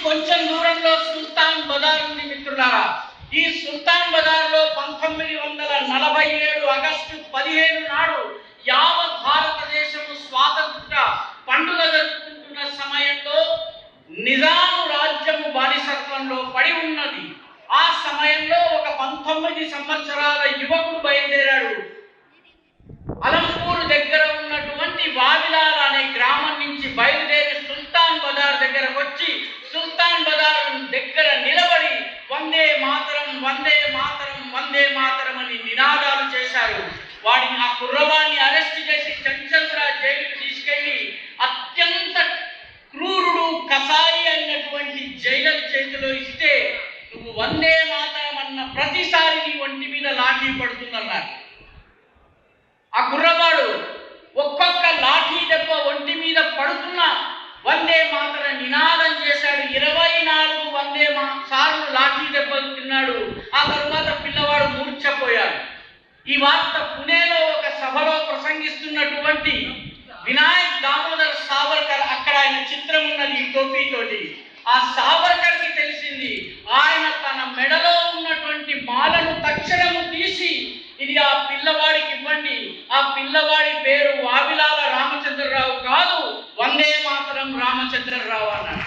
కొంచెం దూరంలో సుల్తాన్ బజార్ ఉంది మిత్రులారా. ఈ సుల్తాన్ బజార్ లో 1947 ఆగస్టు 15 నాడు యావత్ భారతదేశము స్వాతంత్ర పండుగ జరుపుకుంటున్న సమయంలో నిజాము రాజ్యము బానిసత్వంలో పడి ఉన్నది. ఆ సమయంలో ఒక 19 సంవత్సరాల యువకుడు బయలుదేరాడు. అలంపూర్ దగ్గర ఉన్నటువంటి వావిలాల అనే గ్రామం నుంచి బయలుదేరి సుల్తాన్ బజార్ దగ్గరకు వచ్చి సుల్తాన్ బజార్ దగ్గర నిలబడి వందే మాతరం వందే మాతరం వందే మాతరం అని నినాదాలు చేశారు. వాడిని ఆ కుర్రవాణ్ణి అరెస్ట్ చేసి చంచల్రా జైలుకు తీసుకెళ్లి అత్యంత క్రూరుడు కసాయి అయినటువంటి జైలర్ చేతిలో ఇస్తే నువ్వు వందే మాతరం అన్న ప్రతిసారి నీ ఒంటి మీద లాఠీ పడుతుందన్నారు. ఆ కుర్రవాడు ఒక్కొక్క లాఠీ దెబ్బ ఒంటి మీద పడుతున్నా వందే మాతర నినాదం చేశాడు. 24 వందే సార్లు లాఠీ దెబ్బలు తిన్నాడు. ఆ తరువాత పిల్లవాడు మూర్ఛపోయాడు. ఈ వార్త పుణేలో ఒక సభలో ప్రసంగిస్తున్నటువంటి వినాయక్ దామోదర్ సావర్కర్, అక్కడ ఆయన చిత్రం ఉన్నది ఈ టోపీతోటి. ఆ సావర్కర్ కి తెలిసింది. ఆయన తన మెడలో ఉన్నటువంటి మాలను తక్షణము తీసి ఇది ఆ పిల్లవాడికి ఇవ్వండి, ఆ పిల్లవాడి పేరు వావిలాల రామచంద్రరావు కాదు, వందే మాతరం రామచంద్రరావు అన్నాడు.